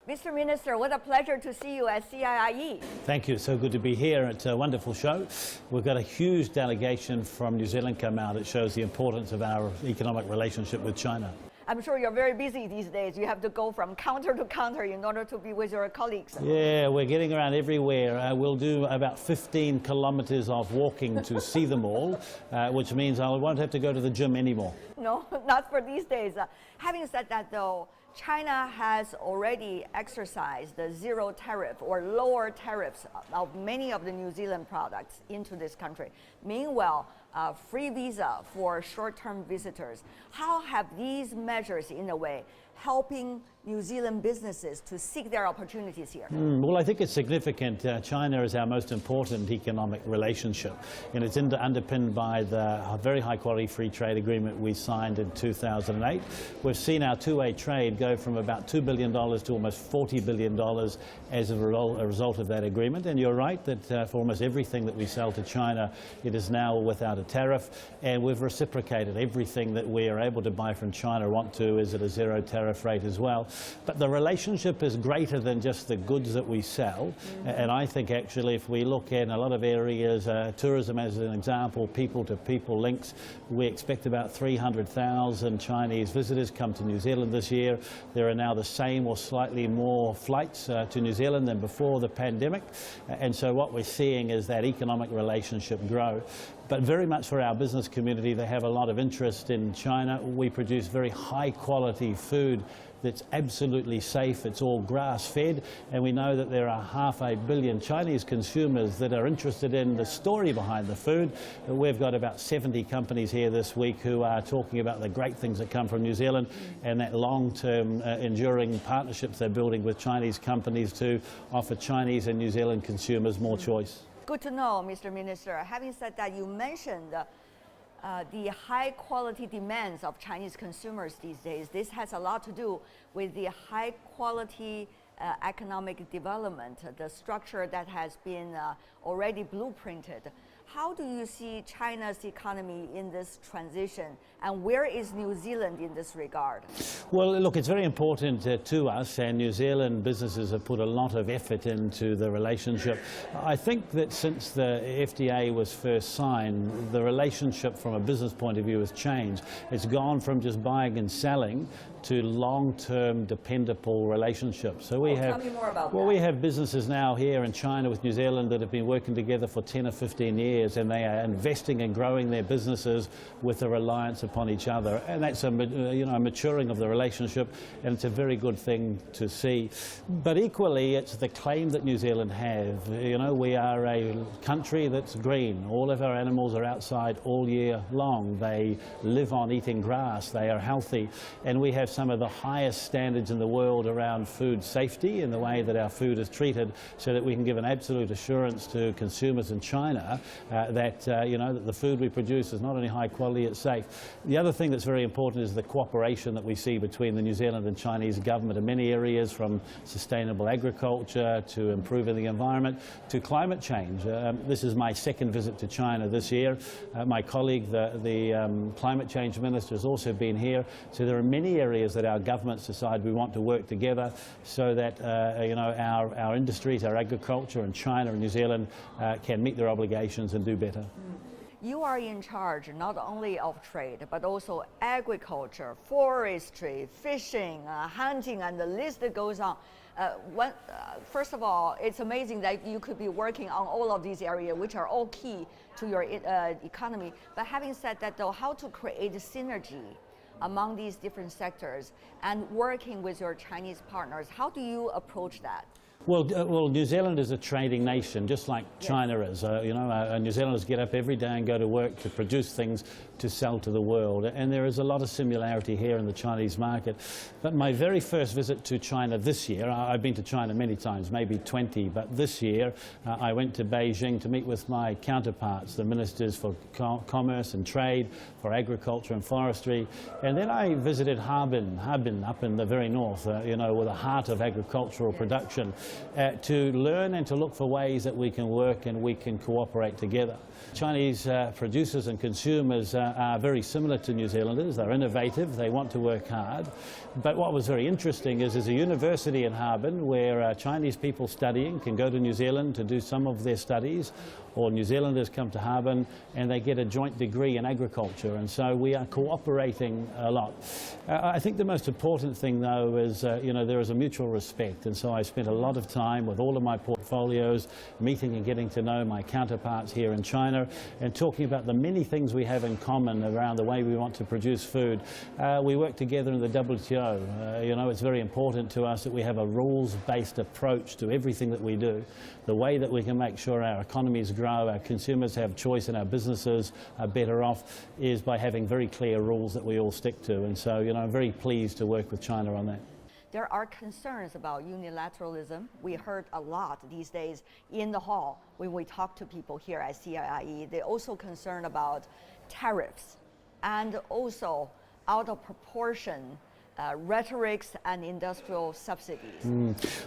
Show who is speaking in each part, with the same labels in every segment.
Speaker 1: Mr. Minister, what a pleasure to see you at CIIE.
Speaker 2: Thank you. It's so good to be here. It's a wonderful show. We've got a huge delegation from New Zealand come out. It shows the importance of our economic relationship with China.
Speaker 1: I'm sure you're very busy these days. You have to go from counter to counter in order to be with your colleagues.
Speaker 2: Yeah, we're getting around everywhere. We'll do about 15 kilometers of walking to see them all, which means I won't have to go to the gym anymore.
Speaker 1: No, not for these days. Having said that, though, China has already exercised the zero tariff or lower tariffs of many of the New Zealand products into this country. Meanwhile, free visa for short-term visitors. How have these measures, in a way, helping New Zealand businesses to seek their opportunities here?
Speaker 2: Well, I think it's significant. China is our most important economic relationship, and it's underpinned by the very high-quality free trade agreement we signed in 2008. We've seen our two-way trade go from about $2 billion to almost $40 billion as a result of that agreement. And you're right that for almost everything that we sell to China, it is now without a tariff, and we've reciprocated everything that we are able to buy from China is at a zero tariff rate as well. But the relationship is greater than just the goods that we sell. And I think actually if we look in a lot of areas, tourism as an example, people-to-people links, we expect about 300,000 Chinese visitors come to New Zealand this year. There are now the same or slightly more flights to New Zealand than before the pandemic. And so what we're seeing is that economic relationship grow. But very much for our business community, they have a lot of interest in China. We produce very high quality food that's absolutely safe. It's all grass-fed, and we know that there are 500 million Chinese consumers that are interested in the story behind the food. We've got about 70 companies here this week who are talking about the great things that come from New Zealand and that long-term enduring partnerships they're building with Chinese companies to offer Chinese and New Zealand consumers more choice.
Speaker 1: Good to know, Mr. Minister. Having said that, you mentioned the high-quality demands of Chinese consumers these days. This has a lot to do with the high-quality economic development, the structure that has been already blueprinted. How do you see China's economy in this transition, and where is New Zealand in this regard?
Speaker 2: Well, look, it's very important to us, and New Zealand businesses have put a lot of effort into the relationship. I think that since the FTA was first signed, the relationship from a business point of view has changed. It's gone from just buying and selling to long-term, dependable relationships. So
Speaker 1: tell me more about that.
Speaker 2: We have businesses now here in China with New Zealand that have been working together for 10 or 15 years, and they are investing and growing their businesses with a reliance upon each other. And that's a maturing of the relationship, and it's a very good thing to see. But equally, it's the claim that New Zealand have. We are a country that's green. All of our animals are outside all year long. They live on eating grass. They are healthy. And we have some of the highest standards in the world around food safety and the way that our food is treated, so that we can give an absolute assurance to consumers in China that the food we produce is not only high quality, it's safe. The other thing that's very important is the cooperation that we see between the New Zealand and Chinese government in many areas, from sustainable agriculture to improving the environment to climate change. This is my second visit to China this year. My colleague, the climate change minister, has also been here. So there are many areas that our governments decide we want to work together so that our industries, our agriculture in China and New Zealand can meet their obligations and do better.
Speaker 1: You are in charge not only of trade, but also agriculture, forestry, fishing, hunting, and the list goes on. First of all, it's amazing that you could be working on all of these areas, which are all key to your economy. But having said that, though, how to create synergy among these different sectors and working with your Chinese partners, how do you approach that?
Speaker 2: Well, New Zealand is a trading nation, just like China is. New Zealanders get up every day and go to work to produce things to sell to the world. And there is a lot of similarity here in the Chinese market. But my very first visit to China this year, I've been to China many times, maybe 20, but this year I went to Beijing to meet with my counterparts, the ministers for commerce and trade, for agriculture and forestry. And then I visited Harbin up in the very north, with the heart of agricultural production. to learn and to look for ways that we can work and we can cooperate together. Chinese producers and consumers are very similar to New Zealanders. They're innovative, they want to work hard. But what was very interesting is there's a university in Harbin where Chinese people studying can go to New Zealand to do some of their studies, or New Zealanders come to Harbin and they get a joint degree in agriculture, and so we are cooperating a lot. I think the most important thing though is there is a mutual respect, and so I spent a lot of time with all of my portfolios meeting and getting to know my counterparts here in China and talking about the many things we have in common around the way we want to produce food. We work together in the WTO. It's very important to us that we have a rules-based approach to everything that we do. The way that we can make sure our economies grow, our consumers have choice and our businesses are better off is by having very clear rules that we all stick to. And so, I'm very pleased to work with China on that.
Speaker 1: There are concerns about unilateralism. We heard a lot these days in the hall when we talk to people here at CIIE. They're also concerned about tariffs and also out of proportion rhetorics and industrial subsidies.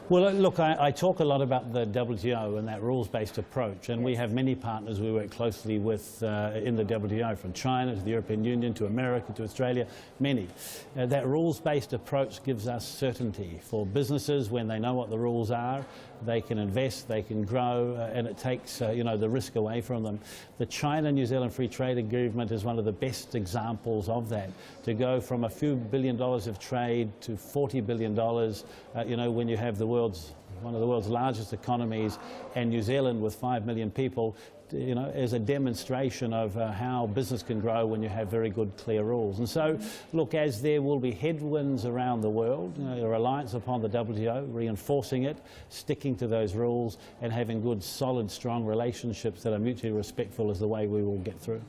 Speaker 2: Well, look, I talk a lot about the WTO and that rules-based approach, and we have many partners we work closely with in the WTO, from China to the European Union to America to Australia, many. That rules-based approach gives us certainty for businesses. When they know what the rules are, they can invest, they can grow, and it takes the risk away from them. The China-New Zealand Free Trade Agreement is one of the best examples of that. To go from a few $1 billion of trade to $40 billion, when you have one of the world's largest economies, and New Zealand with 5 million people, is a demonstration of how business can grow when you have very good, clear rules. And so, look, as there will be headwinds around the world, a reliance upon the WTO, reinforcing it, sticking to those rules, and having good, solid, strong relationships that are mutually respectful is the way we will get through.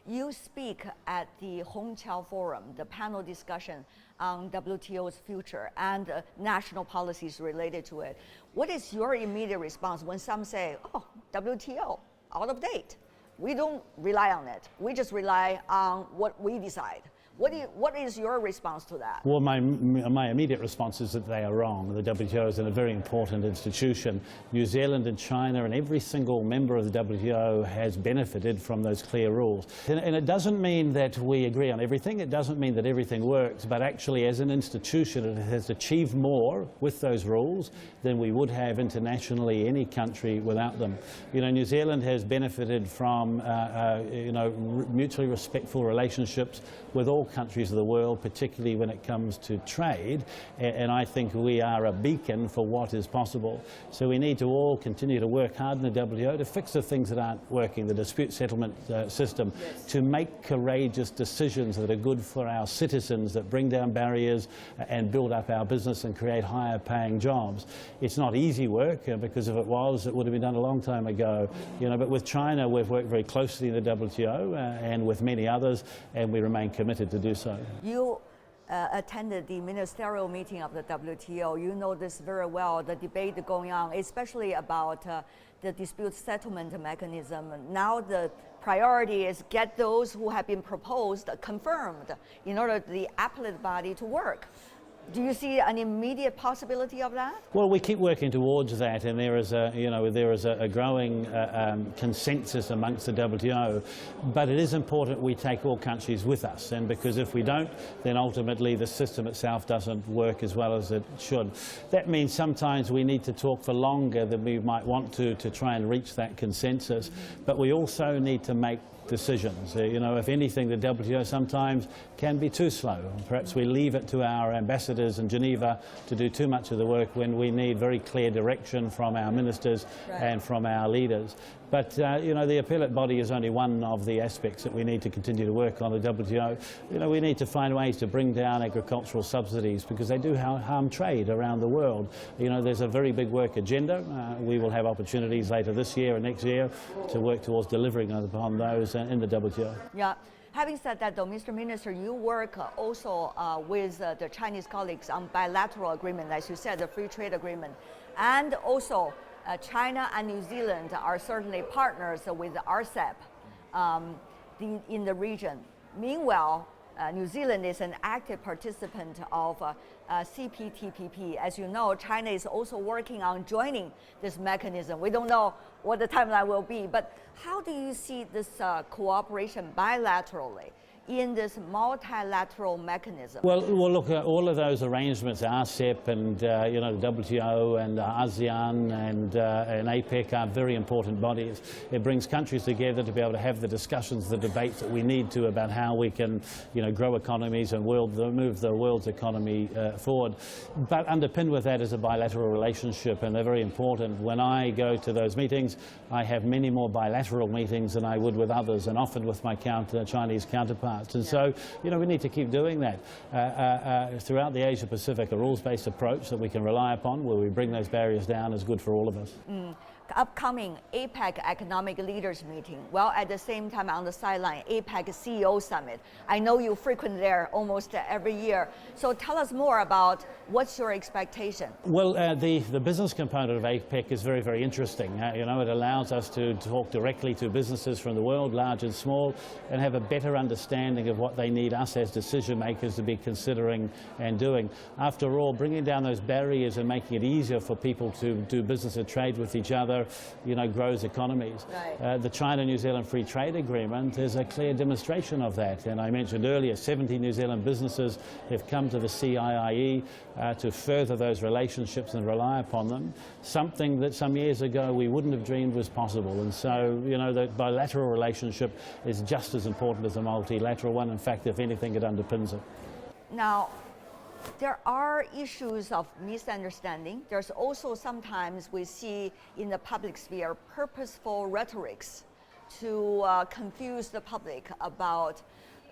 Speaker 1: You speak at the Hongqiao Forum, the panel discussion on WTO's future and national policies related to it. What is your immediate response when some say, oh, WTO, out of date? We don't rely on it. We just rely on what we decide. What is your response to that?
Speaker 2: Well, my immediate response is that they are wrong. The WTO is a very important institution. New Zealand and China and every single member of the WTO has benefited from those clear rules. And it doesn't mean that we agree on everything. It doesn't mean that everything works. But actually, as an institution, it has achieved more with those rules than we would have internationally any country without them. New Zealand has benefited from mutually respectful relationships with all countries of the world, particularly when it comes to trade, and I think we are a beacon for what is possible. So we need to all continue to work hard in the WTO to fix the things that aren't working, the dispute settlement system, to make courageous decisions that are good for our citizens, that bring down barriers and build up our business and create higher paying jobs. It's not easy work, because if it was, it would have been done a long time ago. But with China, we've worked very closely in the WTO and with many others, and we remain committed to do so.
Speaker 1: You attended the ministerial meeting of the WTO. You know this very well, the debate going on, especially about the dispute settlement mechanism. Now the priority is get those who have been proposed confirmed in order for the appellate body to work. Do you see an immediate possibility of that?
Speaker 2: Well, we keep working towards that, and there is a growing consensus amongst the WTO. But it is important we take all countries with us, and because if we don't, then ultimately the system itself doesn't work as well as it should. That means sometimes we need to talk for longer than we might want to try and reach that consensus. But we also need to make decisions. If anything, the WTO sometimes can be too slow. Perhaps we leave it to our ambassadors in Geneva to do too much of the work when we need very clear direction from our ministers and from our leaders. But, the appellate body is only one of the aspects that we need to continue to work on the WTO. We need to find ways to bring down agricultural subsidies because they do harm trade around the world. There's a very big work agenda. We will have opportunities later this year and next year to work towards delivering upon those in the WTO.
Speaker 1: Yeah. Having said that, though, Mr. Minister, you work also with the Chinese colleagues on bilateral agreement, as you said, the free trade agreement, and also China and New Zealand are certainly partners with RCEP in the region. Meanwhile, New Zealand is an active participant of CPTPP. As you know, China is also working on joining this mechanism. We don't know what the timeline will be, but how do you see this cooperation bilaterally in this multilateral mechanism?
Speaker 2: Well, look, all of those arrangements, RCEP and the WTO and ASEAN and APEC are very important bodies. It brings countries together to be able to have the discussions, the debates that we need to about how we can, grow economies and move the world's economy forward. But underpinned with that is a bilateral relationship, and they're very important. When I go to those meetings, I have many more bilateral meetings than I would with others, and often with my Chinese counterparts. And so, we need to keep doing that. Throughout the Asia-Pacific, a rules-based approach that we can rely upon, where we bring those barriers down, is good for all of us.
Speaker 1: Upcoming APEC Economic Leaders Meeting, well, at the same time on the sideline, APEC CEO Summit. I know you frequent there almost every year. So tell us more about what's your expectation?
Speaker 2: Well, the business component of APEC is very, very interesting. It allows us to talk directly to businesses from the world, large and small, and have a better understanding of what they need us as decision makers to be considering and doing. After all, bringing down those barriers and making it easier for people to do business and trade with each other, grows economies.
Speaker 1: Right.
Speaker 2: The China-New Zealand Free Trade Agreement is a clear demonstration of that. And I mentioned earlier, 70 New Zealand businesses have come to the CIIE to further those relationships and rely upon them, something that some years ago we wouldn't have dreamed was possible. And so, the bilateral relationship is just as important as the multilateral one. In fact, if anything, it underpins it.
Speaker 1: Now, there are issues of misunderstanding. There's also sometimes we see in the public sphere purposeful rhetorics to confuse the public about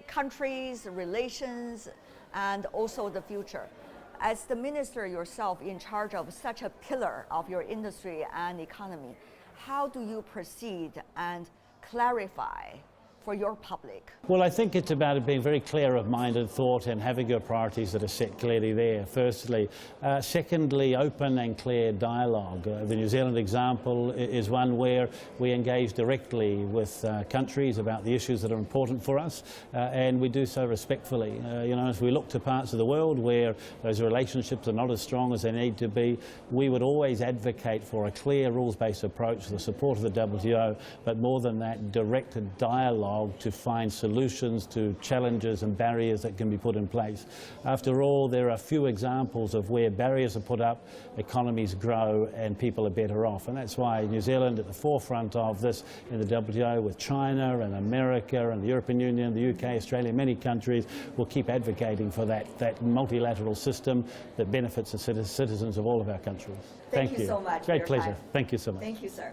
Speaker 1: countries, relations, and also the future. As the minister yourself in charge of such a pillar of your industry and economy, how do you proceed and clarify for your public?
Speaker 2: Well, I think it's about being very clear of mind and thought and having your priorities that are set clearly there, firstly. Secondly, open and clear dialogue. The New Zealand example is one where we engage directly with countries about the issues that are important for us, and we do so respectfully. As we look to parts of the world where those relationships are not as strong as they need to be, we would always advocate for a clear rules-based approach, the support of the WTO, but more than that, directed dialogue to find solutions to challenges and barriers that can be put in place. After all, there are few examples of where barriers are put up, economies grow, and people are better off. And that's why New Zealand at the forefront of this in the WTO with China and America and the European Union, the UK, Australia, many countries will keep advocating for that multilateral system that benefits the citizens of all of our countries.
Speaker 1: Thank you so much.
Speaker 2: Great pleasure. Thank you so much.
Speaker 1: Thank you, sir.